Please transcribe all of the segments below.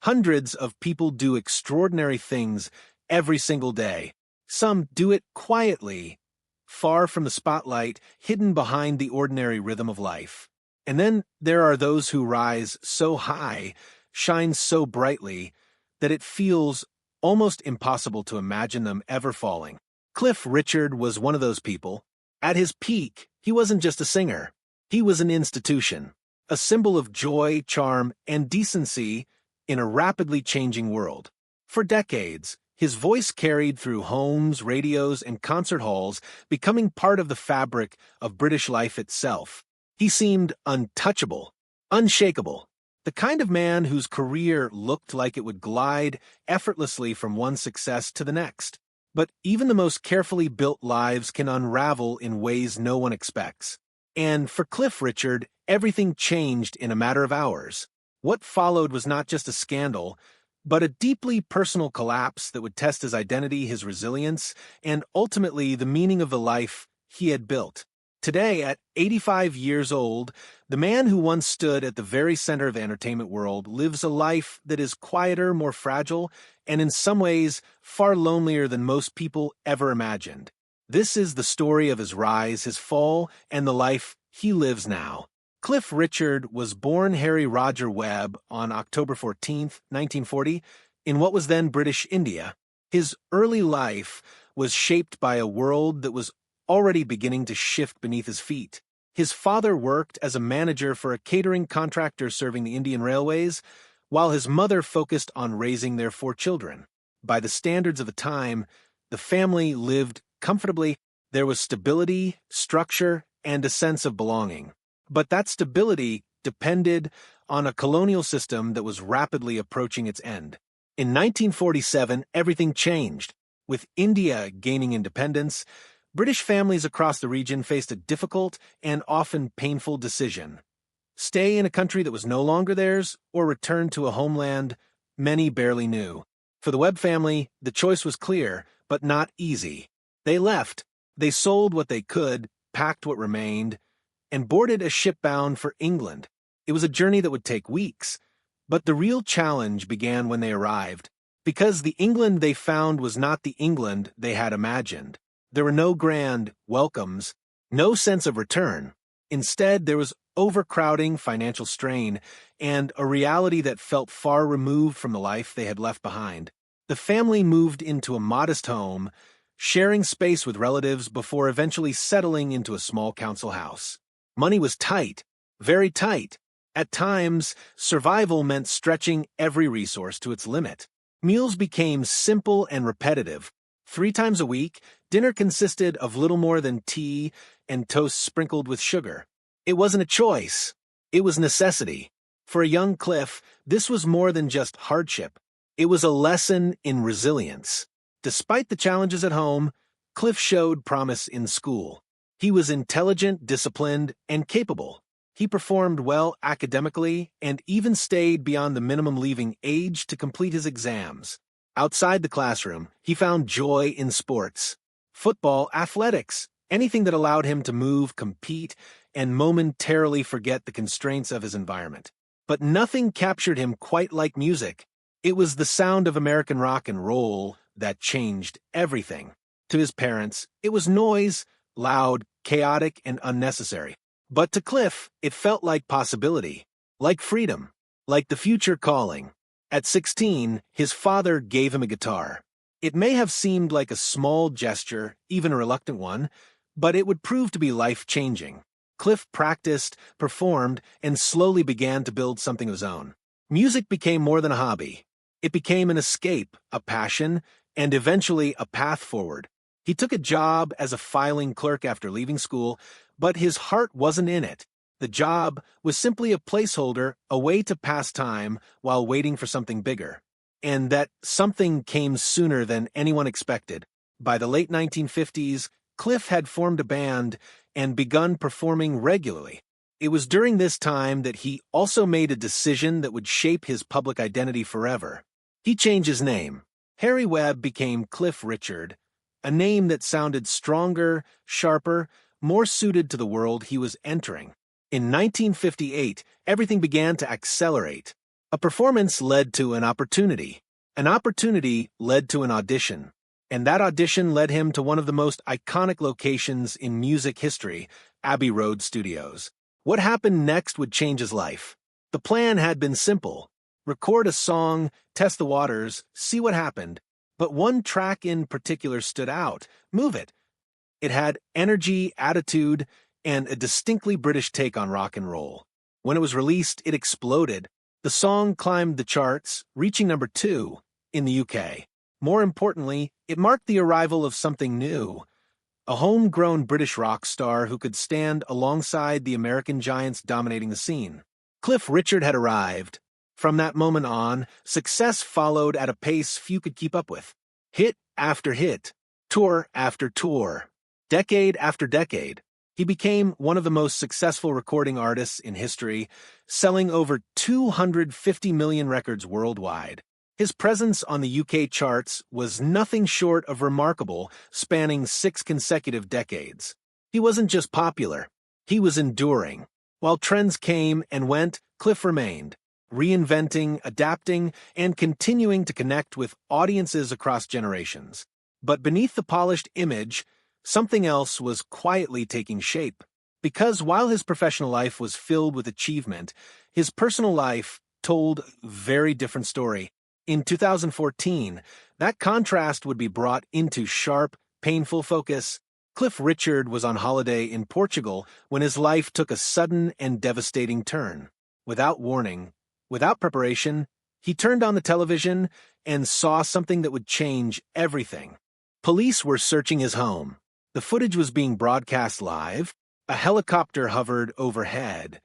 Hundreds of people do extraordinary things every single day. Some do it quietly, far from the spotlight, hidden behind the ordinary rhythm of life. And then there are those who rise so high, shine so brightly, that it feels almost impossible to imagine them ever falling. Cliff Richard was one of those people. At his peak, he wasn't just a singer. He was an institution, a symbol of joy, charm, and decency in a rapidly changing world. For decades, his voice carried through homes, radios, and concert halls, becoming part of the fabric of British life itself. He seemed untouchable, unshakable, the kind of man whose career looked like it would glide effortlessly from one success to the next. But even the most carefully built lives can unravel in ways no one expects. And for Cliff Richard, everything changed in a matter of hours. What followed was not just a scandal, but a deeply personal collapse that would test his identity, his resilience, and ultimately the meaning of the life he had built. Today, at 85 years old, the man who once stood at the very center of the entertainment world lives a life that is quieter, more fragile, and in some ways far lonelier than most people ever imagined. This is the story of his rise, his fall, and the life he lives now. Cliff Richard was born Harry Roger Webb on October 14, 1940, in what was then British India. His early life was shaped by a world that was already beginning to shift beneath his feet. His father worked as a manager for a catering contractor serving the Indian Railways, while his mother focused on raising their 4 children. By the standards of the time, the family lived comfortably. There was stability, structure, and a sense of belonging. But that stability depended on a colonial system that was rapidly approaching its end. In 1947, everything changed. With India gaining independence, British families across the region faced a difficult and often painful decision. Stay in a country that was no longer theirs, or return to a homeland many barely knew. For the Webb family, the choice was clear, but not easy. They left. They sold what they could, packed what remained, and boarded a ship bound for England. It was a journey that would take weeks, but the real challenge began when they arrived, because the England they found was not the England they had imagined. There were no grand welcomes, no sense of return. Instead, there was overcrowding, financial strain, and a reality that felt far removed from the life they had left behind. The family moved into a modest home, sharing space with relatives before eventually settling into a small council house. Money was tight, very tight. At times, survival meant stretching every resource to its limit. Meals became simple and repetitive. 3 times a week, dinner consisted of little more than tea and toast sprinkled with sugar. It wasn't a choice. It was necessity. For a young Cliff, this was more than just hardship. It was a lesson in resilience. Despite the challenges at home, Cliff showed promise in school. He was intelligent, disciplined, and capable. He performed well academically and even stayed beyond the minimum leaving age to complete his exams. Outside the classroom, he found joy in sports. Football, athletics, anything that allowed him to move, compete, and momentarily forget the constraints of his environment. But nothing captured him quite like music. It was the sound of American rock and roll that changed everything. To his parents, it was noise, loud, chaotic, and unnecessary. But to Cliff, it felt like possibility, like freedom, like the future calling. At 16, his father gave him a guitar. It may have seemed like a small gesture, even a reluctant one, but it would prove to be life-changing. Cliff practiced, performed, and slowly began to build something of his own. Music became more than a hobby. It became an escape, a passion, and eventually a path forward. He took a job as a filing clerk after leaving school, but his heart wasn't in it. The job was simply a placeholder, a way to pass time while waiting for something bigger. And that something came sooner than anyone expected. By the late 1950s, Cliff had formed a band and begun performing regularly. It was during this time that he also made a decision that would shape his public identity forever. He changed his name. Harry Webb became Cliff Richard, a name that sounded stronger, sharper, more suited to the world he was entering. In 1958, everything began to accelerate. A performance led to an opportunity. An opportunity led to an audition. And that audition led him to one of the most iconic locations in music history, Abbey Road Studios. What happened next would change his life. The plan had been simple. Record a song, test the waters, see what happened. But one track in particular stood out. Move It. It had energy, attitude, and a distinctly British take on rock and roll. When it was released, it exploded. The song climbed the charts, reaching number 2 in the UK. More importantly, it marked the arrival of something new. A homegrown British rock star who could stand alongside the American giants dominating the scene. Cliff Richard had arrived. From that moment on, success followed at a pace few could keep up with. Hit after hit, tour after tour, decade after decade. He became one of the most successful recording artists in history, selling over 250 million records worldwide. His presence on the UK charts was nothing short of remarkable, spanning 6 consecutive decades. He wasn't just popular, he was enduring. While trends came and went, Cliff remained, reinventing, adapting, and continuing to connect with audiences across generations. But beneath the polished image, something else was quietly taking shape. Because while his professional life was filled with achievement, his personal life told a very different story. In 2014, that contrast would be brought into sharp, painful focus. Cliff Richard was on holiday in Portugal when his life took a sudden and devastating turn. Without warning, without preparation, he turned on the television and saw something that would change everything. Police were searching his home. The footage was being broadcast live. A helicopter hovered overhead,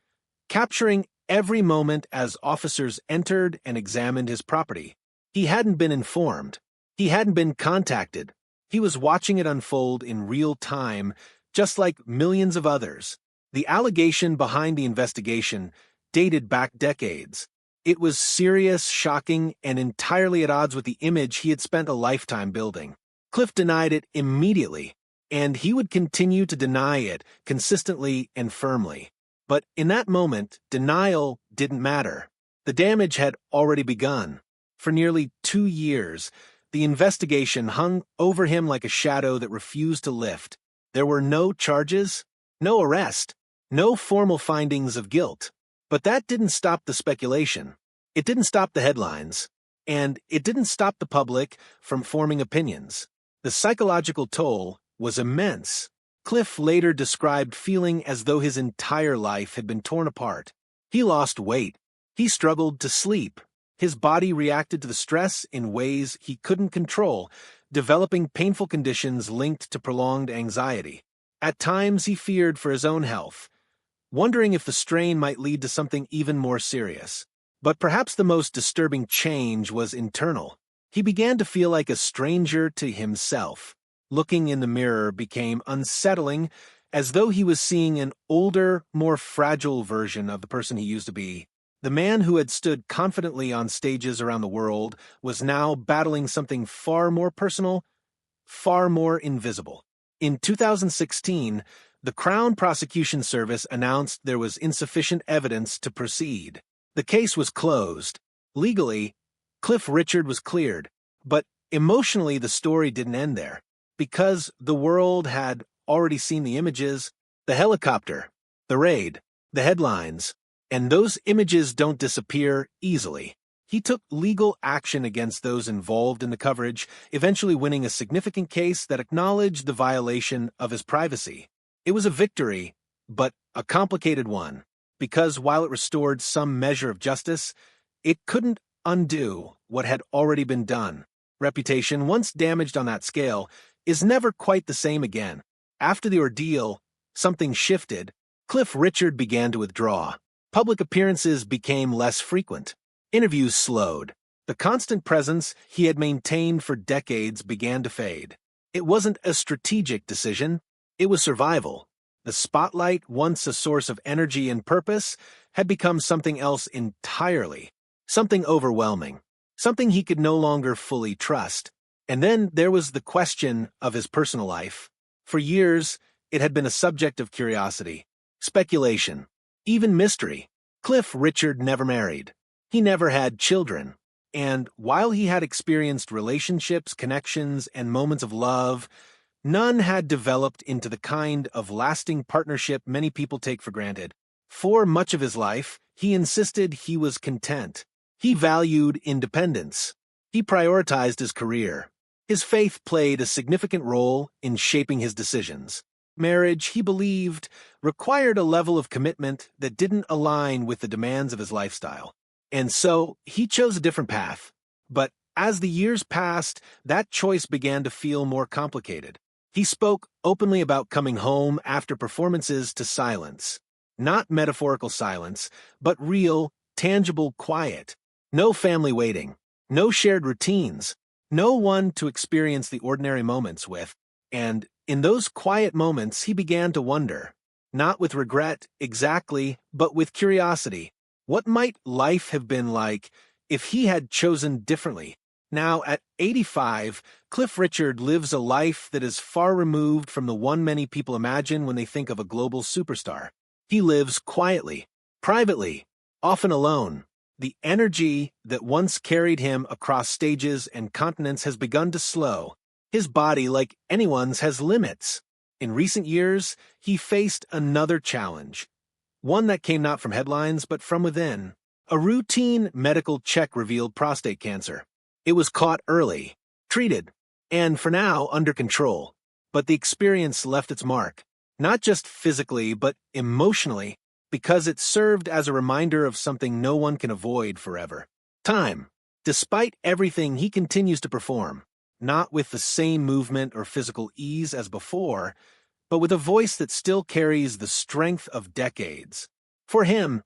capturing every moment as officers entered and examined his property. He hadn't been informed. He hadn't been contacted. He was watching it unfold in real time, just like millions of others. The allegation behind the investigation dated back decades. It was serious, shocking, and entirely at odds with the image he had spent a lifetime building. Cliff denied it immediately, and he would continue to deny it consistently and firmly. But in that moment, denial didn't matter. The damage had already begun. For nearly 2 years, the investigation hung over him like a shadow that refused to lift. There were no charges, no arrest, no formal findings of guilt. But that didn't stop the speculation. It didn't stop the headlines. And it didn't stop the public from forming opinions. The psychological toll was immense. Cliff later described feeling as though his entire life had been torn apart. He lost weight. He struggled to sleep. His body reacted to the stress in ways he couldn't control, developing painful conditions linked to prolonged anxiety. At times he feared for his own health, wondering if the strain might lead to something even more serious. But perhaps the most disturbing change was internal. He began to feel like a stranger to himself. Looking in the mirror became unsettling, as though he was seeing an older, more fragile version of the person he used to be. The man who had stood confidently on stages around the world was now battling something far more personal, far more invisible. In 2016, the Crown Prosecution Service announced there was insufficient evidence to proceed. The case was closed. Legally, Cliff Richard was cleared, but emotionally the story didn't end there. Because the world had already seen the images, the helicopter, the raid, the headlines, and those images don't disappear easily. He took legal action against those involved in the coverage, eventually winning a significant case that acknowledged the violation of his privacy. It was a victory, but a complicated one, because while it restored some measure of justice, it couldn't undo what had already been done. Reputation, once damaged on that scale, is never quite the same again. After the ordeal, something shifted. Cliff Richard began to withdraw. Public appearances became less frequent. Interviews slowed. The constant presence he had maintained for decades began to fade. It wasn't a strategic decision. It was survival. The spotlight, once a source of energy and purpose, had become something else entirely. Something overwhelming. Something he could no longer fully trust. And then there was the question of his personal life. For years, it had been a subject of curiosity, speculation, even mystery. Cliff Richard never married. He never had children. And while he had experienced relationships, connections, and moments of love, none had developed into the kind of lasting partnership many people take for granted. For much of his life, he insisted he was content. He valued independence. He prioritized his career. His faith played a significant role in shaping his decisions. Marriage, he believed, required a level of commitment that didn't align with the demands of his lifestyle. And so, he chose a different path. But as the years passed, that choice began to feel more complicated. He spoke openly about coming home after performances to silence. Not metaphorical silence, but real, tangible quiet. No family waiting. No shared routines. No one to experience the ordinary moments with. And in those quiet moments, he began to wonder, not with regret exactly, but with curiosity. What might life have been like if he had chosen differently? Now, at 85, Cliff Richard lives a life that is far removed from the one many people imagine when they think of a global superstar. He lives quietly, privately, often alone. The energy that once carried him across stages and continents has begun to slow. His body, like anyone's, has limits. In recent years, he faced another challenge, one that came not from headlines but from within. A routine medical check revealed prostate cancer. It was caught early, treated, and for now under control. But the experience left its mark, not just physically but emotionally, because it served as a reminder of something no one can avoid forever. Time. Despite everything, he continues to perform, not with the same movement or physical ease as before, but with a voice that still carries the strength of decades. For him,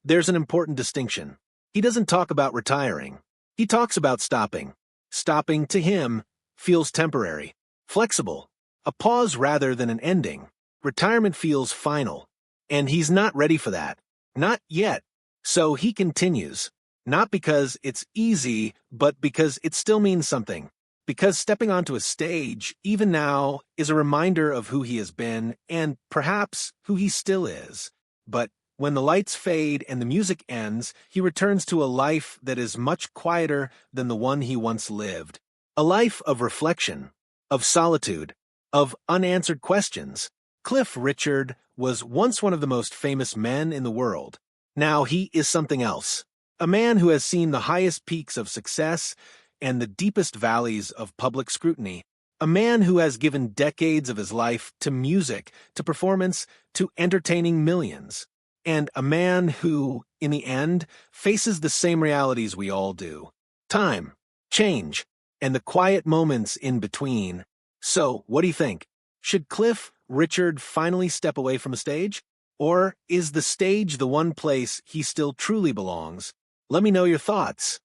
there's an important distinction. He doesn't talk about retiring. He talks about stopping. Stopping, to him, feels temporary, flexible, a pause rather than an ending. Retirement feels final, and he's not ready for that. Not yet. So he continues, not because it's easy, but because it still means something. Because stepping onto a stage, even now, is a reminder of who he has been and perhaps who he still is. But when the lights fade and the music ends, he returns to a life that is much quieter than the one he once lived. A life of reflection, of solitude, of unanswered questions. Cliff Richard was once one of the most famous men in the world. Now he is something else. A man who has seen the highest peaks of success and the deepest valleys of public scrutiny. A man who has given decades of his life to music, to performance, to entertaining millions. And a man who, in the end, faces the same realities we all do. Time, change, and the quiet moments in between. So, what do you think? Should Cliff Richard finally step away from a stage? Or is the stage the one place he still truly belongs? Let me know your thoughts.